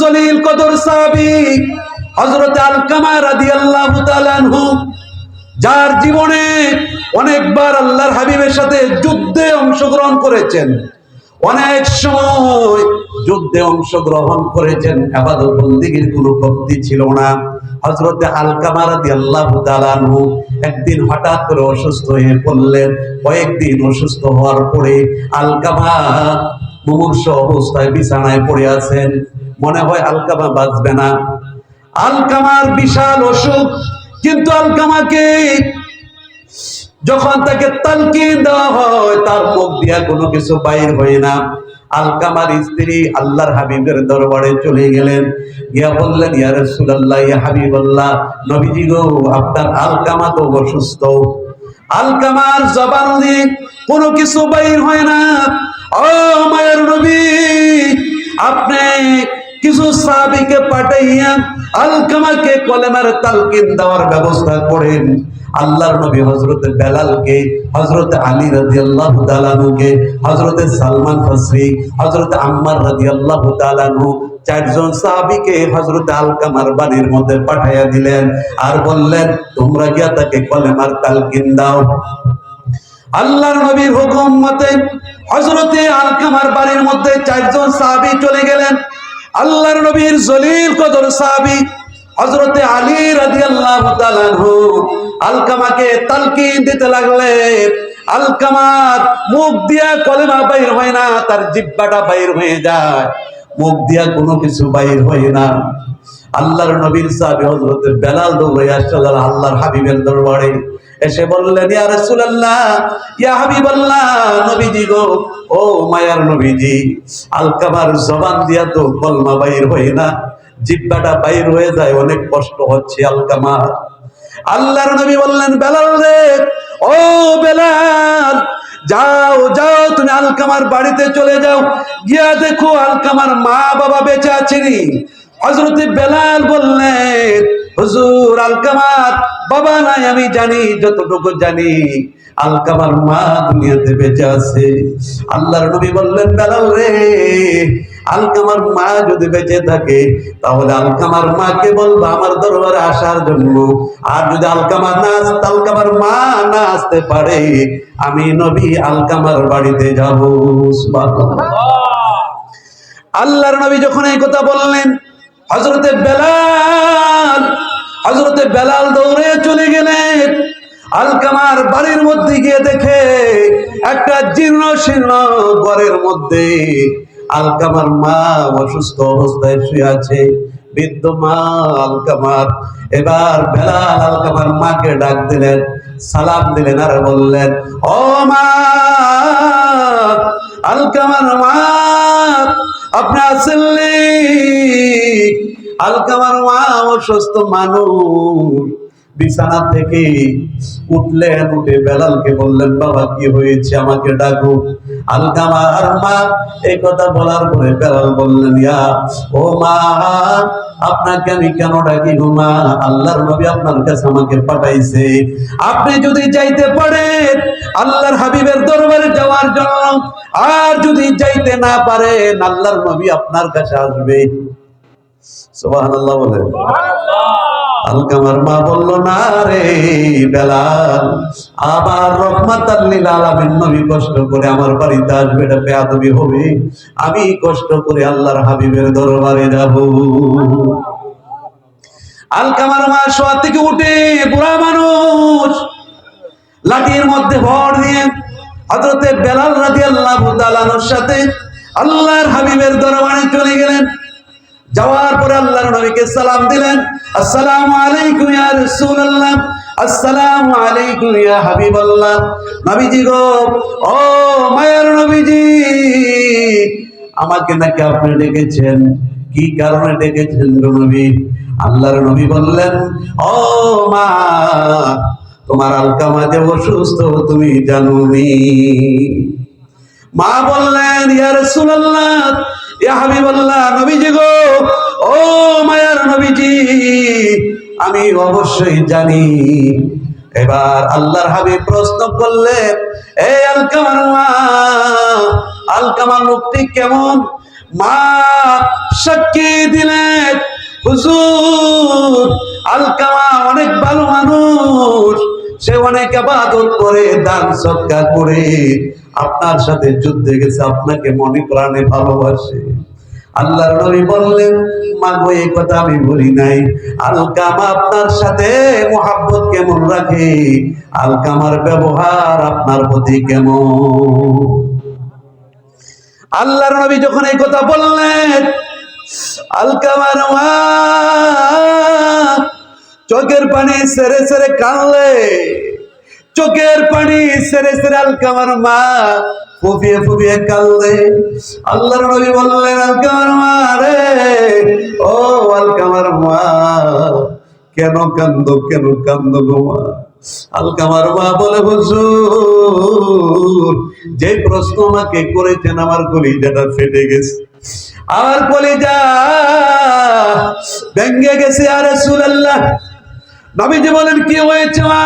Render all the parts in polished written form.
জলিল কদর সাহাবী হযরত আলকামা রাদিয়াল্লাহু তাআলা আনহু, যার জীবনে অনেকবার আল্লাহর হাবিবের সাথে যুদ্ধে অংশগ্রহণ করেছেন, অনেক সময় যুদ্ধে অংশগ্রহণ করেছেন, ইবাদত বন্দেগীর কোনো কমতি ছিল না। হযরত আলকামা রাদিয়াল্লাহু তাআলা আনহু একদিন হঠাৎ করে অসুস্থ হয়ে পড়লেন। কয়েকদিন অসুস্থ হওয়ার পরে আলকামা মুমূর্ষ অবস্থায় বিছানায় পড়ে আছেন। মনে হয় আলকামা বাঁচবে না। আলকামার বিশাল অসুখ, কিন্তু আলকামাকে যখন তাকে তালকিন দেওয়া হয় তার মুখ দিয়া কোনো কিছু বাইর হয় না। আলকামার স্ত্রী আল্লাহর হাবিবের দরবারে চলে গেলেন, গিয়া বললেন, ইয়া রাসূলুল্লাহ, ইয়া হাবিবাল্লাহ, নবীজি গো, আপনার আলকামা তো অসুস্থ। আলকামার জবান দিয়ে কোনো কিছু বাইর হয় না। ও মায়ের নবী, আপনি কিছু সাহাবীকে পাঠাইয়া আলকামাকে কলেমার তালকিন দেওয়ার ব্যবস্থা করেন। আল্লাহর নবী হযরত বেলালকে, হযরত আলী রাদিয়াল্লাহু তাআলা আনহুকে, হযরত সালমান ফারসি, হযরত আম্মার রাদিয়াল্লাহু তাআলা আনহু, চারজন সাহাবীকে হযরত আলকামার বাড়ির মধ্যে পাঠাইয়া দিলেন আর বললেন, তোমরা গিয়া তাকে কলেমার তালকিন দাও। আল্লাহর নবীর হুকুম মতে হযরত আলকামার বাড়ির মধ্যে চারজন সাহাবী চলে গেলেন। আল্লাহর নবীর জলিল কদর সাহাবী হযরত আলী রাদিয়াল্লাহু তাআলা আনহু আলকামাকে তালকিন দিতে লাগলেন। আলকামার মুখ দিয়া কলেমা বাইর হয় না, তার জিহ্বাটা বাইর হয়ে যায়, মুখ দিয়া কোনো কিছু বাইর হয় না। আল্লাহর নবীর সাহাবী হযরত বেলাল দৌড়ে আসলেন আল্লাহর হাবিবের দরবারে, এসে বললেন, ইয়া রাসূলুল্লাহ, ইয়া হাবিবাল্লাহ, নবীজি গো, ও মায়ার নবীজি, আলকামার জবান দিয়া তো কলমা বাইর হয় না, জিহ্বাটা বাইর হয়ে যায়, অনেক কষ্ট হচ্ছে আলকামার। আল্লাহর নবী বললেন, বেলাল রে, ও বেলাল, যাও যাও, তুমি আলকামার বাড়িতে চলে যাও, গিয়া দেখো আলকামার মা বাবা বেঁচে আছেনি। হযরত বেলাল বললেন, হুজুর, আলকামার বাবা নাই আমি জানি, যতটুকু জানি আলকামার মা দুনিয়াতে বেঁচে আছে। আল্লাহর নবী বললেন, বেলাল রে, আলকামার মা যদি বেঁচে থাকে তাহলে আলকামার মাকে বলবো আমার দরবারে আসার জন্য, আর যদি আলকামার মা না আসতে পারে, আমি নবী আলকামার বাড়িতে যাব। সুবহানাল্লাহ। আল্লাহর নবী যখন এই কথা বললেন, হযরতে বেলাল দৌড়ে চলে গেলেন। আলকামার বাড়ির মধ্যে গিয়ে দেখে একটা জীর্ণ শীর্ণ ঘরের মধ্যে আলকামার মা অসুস্থ অবস্থায় শুয়ে আছে, বৃদ্ধ মা আলকামার। এবার বেলাল আলকামার মাকে ডাক দিলেন, সালাম দিলেন আর বললেন, ও মা, আলকামার মা, আপনি আসেননি? আলকামার মা অসুস্থ মানুষ, বিছানা থেকে উঠলেন, উঠে বেলালকে বললেন, বাবা কি হয়েছে, আমাকে ডাকো। আলকামার মা এই কথা বলার পরে বেলাল বললেন, ইয়া ও মা, আপনাকে আমি কেন ডাকি গো মা, আল্লাহর নবী আপনার কাছে আমাকে পাঠাইছে, আপনি যদি যাইতে পারেন আল্লাহর হাবিবের দরবারে যাওয়ার জন্য, আর যদি যাইতে না পারেন আল্লাহর নবী আপনার কাছে আসবে। সুবহানাল্লাহ বলেন। আলকামার মা বলল, না রে বেলাল, আবার রহমাতাল লিল আলামিন নবী কষ্ট করে আমার বাড়িতে আসবে, এটা বেয়াদবি হবে, আমি কষ্ট করে আল্লাহর হাবিবের দরবারে যাব। আলকামার মা শোয়া থেকে উঠে, বুড়া মানুষ, লাঠির মধ্যে ভর দিয়ে হযরত বেলাল রাদিয়াল্লাহু তাআলা আনহুর সাথে আল্লাহর হাবিবের দরবারে চলে গেলেন। যাওয়ার পরে আল্লাহর নবীকে সালাম দিলেন, আসসালামু আলাইকুম ইয়া রাসূলুল্লাহ, আসসালামু আলাইকুম ইয়া হাবিবাল্লাহ। নবীজি গো, ও মায়ের নবীজি, আমাকে নাকি আপনি ডেকেছেন, কি কারণে ডেকেছেন গো নবী? আল্লাহর নবী বললেন, ও মা, তোমার আলকামা যে অসুস্থ তুমি জানোনি। মা বললেন, ইয়া রাসূলুল্লাহ, ইয়া হাবিবাল্লাহ, নবীজি গো, ও মায়ার নবীজি, আমি অবশ্যই জানি। এবার আল্লাহর হাবিব প্রশ্ন করলেন, এই আলকামার মা, আলকামা লোকটি কেমন? মা সাক্ষী দিলেন, হুজুর আলকামা অনেক ভালো মানুষ, সে অনেক ইবাদত করে, দান সদকা করে, আপনার সাথে যুদ্ধে গেছে, আপনাকে মনে প্রাণে ভালোবাসে। আল্লাহর নবী বললেন, মা গো এই কথা আমি বলি নাই, আলকামা আপনার সাথে মোহাব্বত কেমন রাখে, আলকামার ব্যবহার আপনার প্রতি কেমন। আল্লাহর নবী যখন এই কথা বললেন, আলকামার মা চোখের পানি ছেড়ে ছেড়ে কাঁদলে, চোখের পানি ছেড়ে ছেড়ে আলকামার মা ফুপিয়ে ফুপিয়ে কাঁদলে। আল্লাহর নবী বললেন, আলকামার মা রে, ও আলকামার মা, কেন কান্দো, কেন কান্দো গো মা? আলকামার মা বলে, হুজুর যে প্রশ্ন আমাকে করেছেন, আমার কলিজাটা ফেটে গেছে, আমার কলিজা ভেঙে গেছে। ইয়া রাসূলুল্লাহ, নবীজি বলেন, কি হয়েছে মা?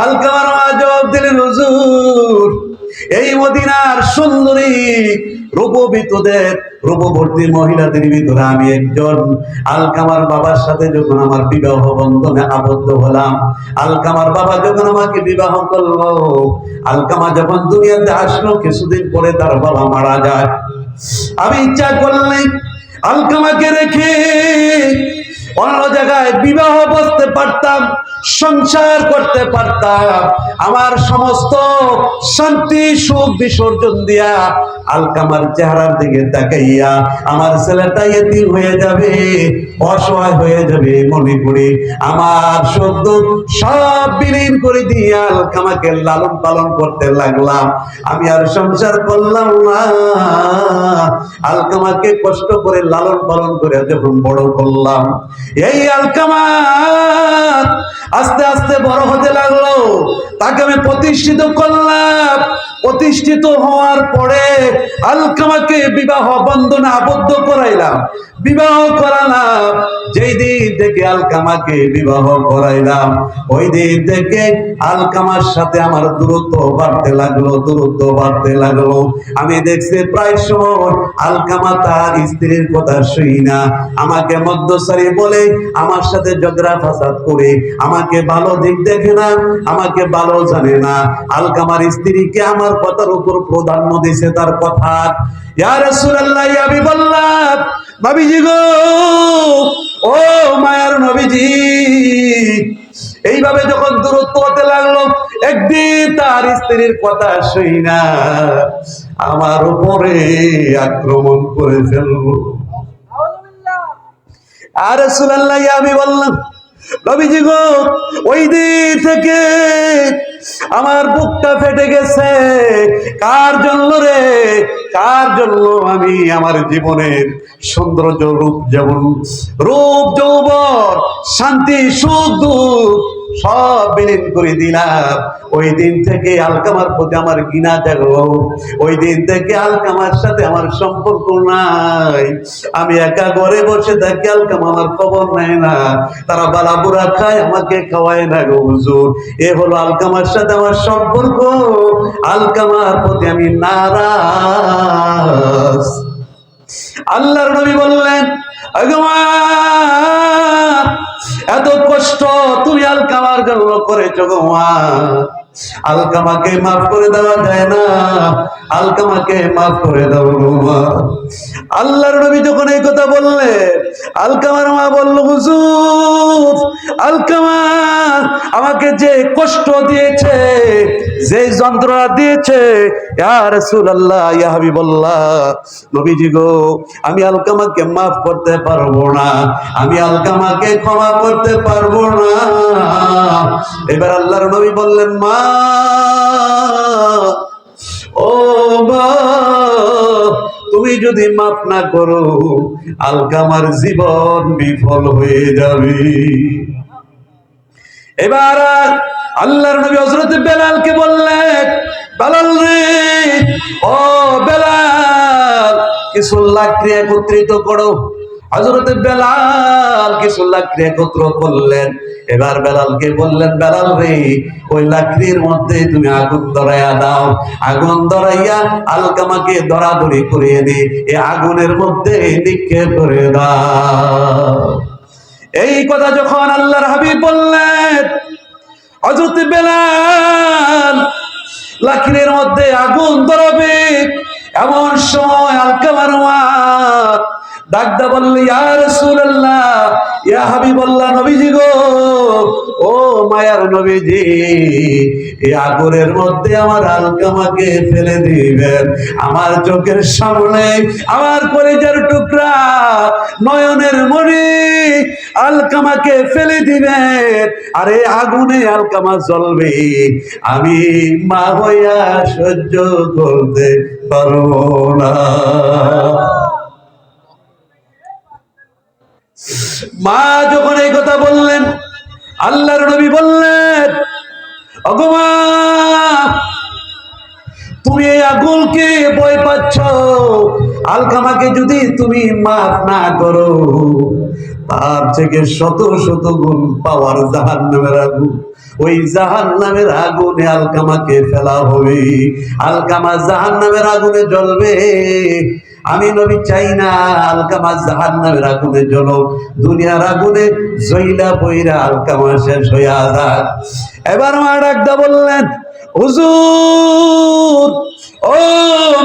আলকামার মা জবাব দিলেন, হুজুর এই মদিনার সুন্দরী রূপবতীদের, রূপবতী মহিলাদের ভিতরে আমি একজন। আলকামার বাবার সাথে যখন আমার বিবাহ বন্ধনে আবদ্ধ হলাম, আলকামার বাবা যখন আমাকে বিবাহ করলো, আলকামা যখন দুনিয়াতে আসলো, কিছুদিন পরে তার বাবা মারা যায়। আমি ইচ্ছা করলে আলকামাকে রেখে অন্য জায়গায় বিবাহ বসতে পারতাম, সংসার করতে পারতাম, আমার সমস্ত শান্তি সুখ বিসর্জন দিয়া আলকামার চেহারার দিকে তাকাইয়া আমার ছেলেটা এতিম হয়ে যাবে, অসহায় হয়ে যাবে মনে করে আমার শব্দ সব বিলীন করে দিয়ে আলকামাকে লালন পালন করতে লাগলাম। আমি আর সংসার করলাম না, আলকামাকে কষ্ট করে লালন পালন করে যখন বড় করলাম, এই আলকামা আস্তে আস্তে বড় হতে লাগলো, তাকে আমি প্রতিষ্ঠিত করলাম। প্রতিষ্ঠিত হওয়ার পরে আলকামাকে বিবাহ বন্ধনে আবদ্ধ করাইলাম, বিবাহ করালাম। যেই দিন থেকে আলকামাকে বিবাহ করাইলাম, ওই দিন থেকে আলকামার সাথে আমার দূরত্ব বাড়তে লাগলো, দূরত্ব বাড়তে লাগলো। আমি দেখছি প্রায় সময় আলকামা তার স্ত্রীর কথা শুই না, আমাকে মধ্যসারি বলে, আমার সাথে ঝগড়া ফাসাদ করে, আমাকে ভালো দিক দেখে না, আমাকে ভালো জানে না। আলকামার স্ত্রীকে আমার কথার উপর প্রাধান্য দিয়েছে, তার কথা। ইয়া রাসূলুল্লাহ, ইয়া হাবিবাল্লাহ, নবীজি গো, ও মায়ার নবীজি, এইভাবে যখন দূরত্ব হতে লাগলো, একদিন তার স্ত্রীর কথা শুই না আমার উপরে আক্রমণ করে ফেললো। আর রাসূলুল্লাহ, আমি বললাম, নবীজি গো, ওই দিন থেকে আমার বুকটা ফেটে গেছে। কার জন্য রে? কার জন্য? আমি আমার জীবনের সৌন্দর্য, রূপ, যেমন রূপ, যৌবন, শান্তি, সুখ, দুঃখ সব বিলীন করে দিলাম। ওই দিন থেকে আলকামার প্রতি আমার ঘৃণা জাগলো, ওই দিন থেকে আলকামার সাথে আমার সম্পর্ক নাই। আমি একা ঘরে বসে থাকি, আলকামা আমার খবর নেয় না, তারা বালা বুড়া খায়, আমাকে খাওয়ায় না গো হুজুর। এ হলো আলকামার সাথে আমার সম্পর্ক। আলকামার প্রতি আমি নারাজ। আল্লাহর নবী বললেন, এত কষ্ট তুমি আলকামার জন্য করেছো গো মা, আলকামাকে মাফ করে দেওয়া যায় না, আলকামাকে মাফ করে দাও গো মা। আল্লাহর নবী যখন এই কথা বললেন, আলকামার মা বলল, হুজুর আলকামা আমাকে যে কষ্ট দিয়েছে, যে যন্ত্রণা দিয়েছে, ইয়া রাসূলুল্লাহ, ইয়া হাবিবাল্লাহ, নবীজি গো, আমি আলকামাকে মাফ করতে পারবো না, আমি আলকামাকে ক্ষমা করতে পারবো না। এবার আল্লাহর নবী বললেন, মা, ও মা, তুমি যদি মাফ না করো, আলকামার জীবন বিফল হয়ে যাবে। এবার আল্লাহর নবী হযরত বেলালকে বললেন, বেলাল রে, ও বেলাল, কিছু লাকড়ি একত্রিত করো, হযরত বেলাল কিছু লাকড়ি একত্র করলেন। এবার বেলালকে বললেন, বেলাল রে, ওই লাকড়ির মধ্যে তুমি আগুন ধরাইয়া দাও। আগুন ধরাইয়া আলকামাকে ধরাধরি করিয়ে দি, এই আগুনের মধ্যে নিক্ষেপ করে দাও। এই কথা যখন আল্লাহর হাবিব বললেন, হযরত বেলাল লাকড়ির মধ্যে আগুন ধরাবে, এমন সময় আলকামার মা ডাকদা বলল, ইয়া রাসূলুল্লাহ, ইয়া হাবিবাল্লাহ, নবীজি গো, ও মায়ার নবীজি, এই আগুনের মধ্যে আমার আলকামাকে ফেলে দিবেন। আমার চোখের সামনে আমার কলিজার টুকরা নয়নের মণি আলকামাকে ফেলে দিবেন, আর এই আগুনে আলকামা জ্বলবে, আমি মা হইয়া সহ্য করতে পারবো না। মা যখন এই কথা বললেন, আল্লাহর নবী বললেন, ওগো মা, তুমি এই আগুনকে ভয় পাচ্ছ, আলকামাকে যদি তুমি মাফ না করো, তার থেকে শত শত গুণ পাওয়ার জাহান্নামের আগুন। ওই জাহান্নামের আগুনে আলকামাকে ফেলা হবে, আলকামা জাহান্নামের আগুনে জ্বলবে। আমি নবী চাই না আলকামা জাহান্নামের আগুনে জ্বলুক, দুনিয়ার আগুনে জইলা বইরা আলকামা শেষ হইয়া যাক। এবার মা ডাকদা বললেন, হুজুর, ও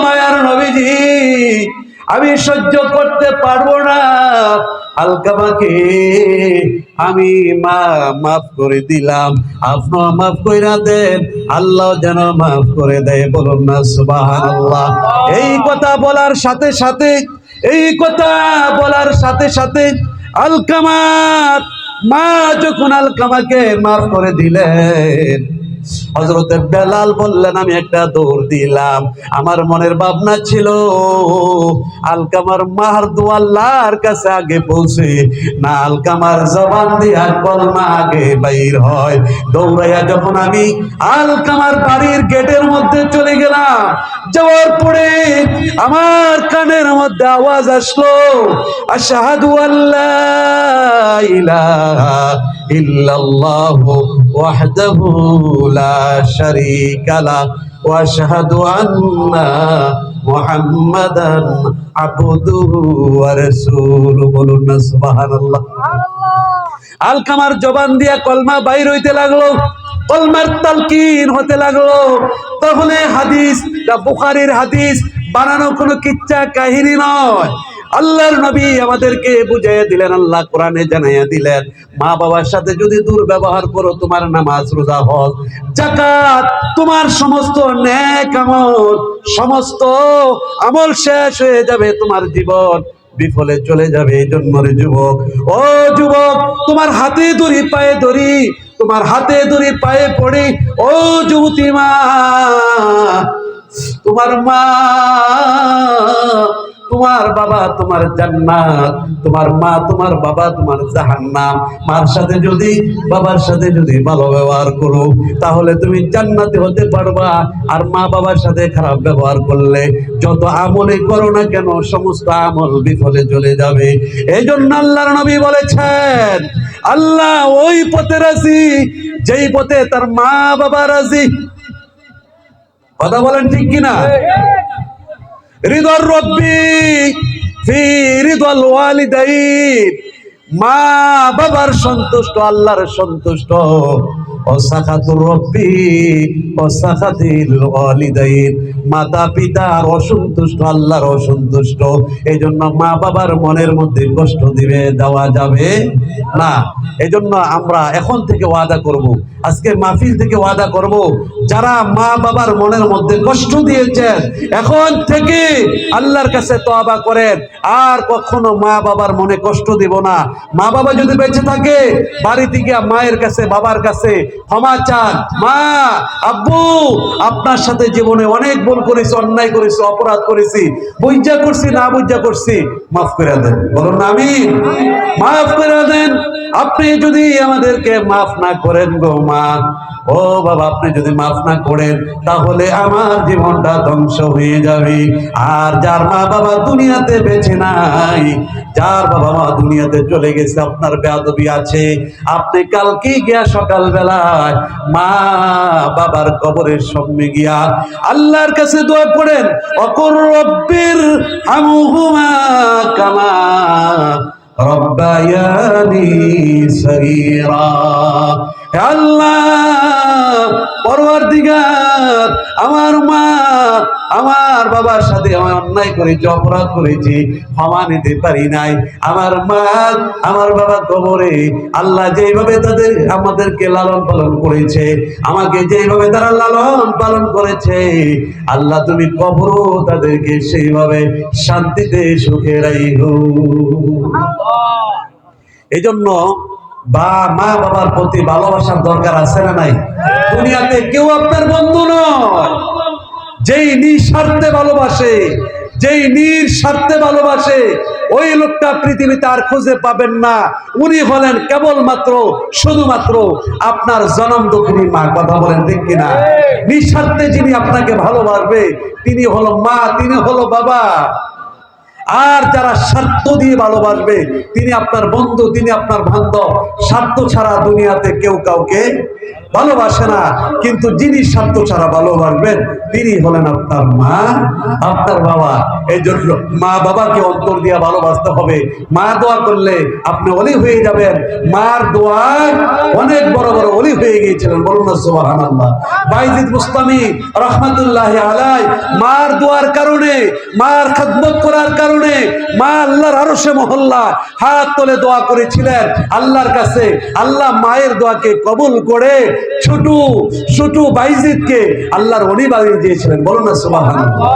মায়ার নবীজি, আমি সহ্য করতে পারবো না, আলকামাকে আমি মাফ করে দিলাম, আপনিও মাফ কইরা দেন, আল্লাহ যেন মাফ করে দেয়। বলুন না সুবহানাল্লাহ। এই কথা বলার সাথে সাথে, এই কথা বলার সাথে সাথে আলকামার মা যখন আলকামাকে মাফ করে দিলেন, হযরত বেলাল বললেন, আমি একটা দৌড় দিলাম। আমার মনের ভাবনা ছিল আলকামার মার দোয়া আল্লাহর কাছে আগে পৌঁছে না, আলকামার জবান দিয়া কলমা আগে বাইর হয়। দৌড়াইয়া যখন আমি আলকামার বাড়ির গেটের মধ্যে চলে গেলাম, যাওয়ার পরে আমার কানের মধ্যে আওয়াজ আসলো, আশহাদু আল্লা ইলাহা ইল্লাল্লাহু ওয়াহদাহু লা শারীকা লাহ ওয়া আশহাদু আন্না মুহাম্মাদান আবদুহু ওয়া রাসূলুহু। বলুন না সুবহানাল্লাহ। আলকামার জবান দিয়া কলমা বাইর হইতে লাগলো, কলমার তালকিন হতে লাগলো। তখন এই হাদিস, বুখারীর হাদিস, বানানো কোনো কিচ্ছা কাহিনী নয়। আল্লাহর নবী আমাদেরকে বুঝাইয়া দিলেন, আল্লাহ কোরআনে জানাইয়া দিলেন, মা বাবার সাথে যদি দুর্ব্যবহার করো, তোমার নামাজ, রোজা, হজ, যাকাত, তোমার সমস্ত নেক আমল, সমস্ত আমল শেষ হয়ে যাবে, তোমার জীবন বিফলে চলে যাবে। এই জন্য রে যুবক, ও যুবক, তোমার হাতে ধরি, পায়ে ধরি, তোমার হাতে ধরি, পায়ে পড়ি, ও যুবতী মা, তোমার মা, তোমার বাবা তোমার জান্নাত, তোমার মা, তোমার বাবা তোমার জাহান্নাম। মার সাথে যদি, বাবার সাথে যদি ভালো ব্যবহার করো, তাহলে তুমি জান্নাতে হতে পারবা। আর মা বাবার সাথে খারাপ ব্যবহার করলে যত আমলই করো না কেন, সমস্ত আমল বিফলে চলে যাবে। এই জন্য আল্লাহর নবী বলেছেন, আল্লাহ ওই পথে রাজি যেই পথে তার মা বাবা রাজি। কথা বলেন ঠিক কিনা? রিদর রব্বি ফি রিদল ওয়ালিদাইন, মা বাবার সন্তুষ্ট, আল্লাহর সন্তুষ্ট। অসাখাতুর রব্বি অসাখাতিল ওয়ালিদাইন, মাতা পিতার অসন্তুষ্ট, আল্লাহর অসন্তুষ্ট। এই জন্য মা বাবার মনের মধ্যে কষ্ট দিবে দেওয়া যাবে না। এই জন্য আমরা এখন থেকে ওয়াদা করব, আজকে মাহফিল থেকে ওয়াদা করব, যারা মা বাবার মনের মধ্যে কষ্ট দিয়েছেন, এখন থেকে আল্লাহর কাছে তওবা করেন, আর কখনো মা বাবার মনে কষ্ট দিব না। মা বাবা যদি বেঁচে থাকে, বাড়ি থেকে মায়ের কাছে, বাবার কাছে ক্ষমা চান, মা, আব্বু, আপনার সাথে জীবনে অনেক ভুল করেছি, অন্যায় করেছি, অপরাধ করেছি, বুঝা করছি, না বুঝা করছি, মাফ করে দেন। বলুন আমিন। মাফ করে দেন। আপনি যদি আমাদেরকে মাফ না করেন গো মা, ও বাবা আপনি যদি মাফ না করেন তাহলে আমার জীবনটা ধ্বংস হয়ে যাবে। আর যার মা বাবা দুনিয়াতে বেঁচে নাই, যার বাবা মা দুনিয়াতে চলে গেছে, আপনার বেয়াদবি আছে, আপনি কালকে গিয়া সকালবেলায় মা বাবার কবরের সামনে গিয়া আল্লাহর কাছে দোয়া করেন, অকুর রব্বির হামহুমা কামা রব্বায়ানি সগীরা। হে আল্লাহ, পরওয়ারদিগার, আমার মা আমার বাবার সাথে আমি অন্যায় করেছি, অপরাধ করেছি, ক্ষমা নিতে পারি নাই। আমার মা আমার বাবা কবরে, আল্লাহ যেইভাবে তাদের আমাদেরকে লালন পালন করেছে, আমাকে যেইভাবে তারা লালন পালন করেছে, আল্লাহ তুমি কবরও তাদেরকে সেইভাবে শান্তিতে সুখে রাখো। এই জন্য মা বাবার প্রতি ভালোবাসার দরকার আছে না নাই? দুনিয়াতে কেউ আপনার বন্ধু নয়। যেই নিঃস্বার্থে ভালোবাসে, যেই নিঃস্বার্থে ভালোবাসে, ওই লোকটা পৃথিবীতে আর খুঁজে পাবেন না। উনি হলেন কেবলমাত্র শুধুমাত্র আপনার জনম দুঃখিনী মা। কথা বলেন ঠিক কিনা? নিঃস্বার্থে যিনি আপনাকে ভালোবাসবে তিনি হলো মা, তিনি হলো বাবা। আর যারা স্বার্থ দিয়ে ভালোবাসবে তিনি আপনার বন্ধু, তিনি আপনার বান্ধব। স্বার্থ ছাড়া দুনিয়াতে কেউ কাউকে ভালোবাসে না, কিন্তু যিনি স্বার্থ ছাড়া ভালোবাসবেন তিনি হলেন আপনার মা, আপনার বাবা। এই জন্য মা বাবাকে অন্তর দিয়ে ভালোবাসতে হবে। মা দোয়া করলে আপনি ওলি হয়ে যাবেন। মার দোয়ায় অনেক বড় বড় ওলি হয়ে গিয়েছিলেন, বলুন না সুবহানাল্লাহ। বাইজিদ বুস্তামি রহমাতুল্লাহি আলাইহি মার দোয়ার কারণে, মার খেদমত করার কারণে মা আল্লাহর আরশে মহল্লা হাত তুলে দোয়া করেছিলেন আল্লাহর কাছে। আল্লাহ মায়ের দোয়াকে কবুল করে ছোট ছোট বাইজিদকে আল্লাহর ওলি বানিয়ে দিয়েছিলেন, বলুন না সুবহানাল্লাহ।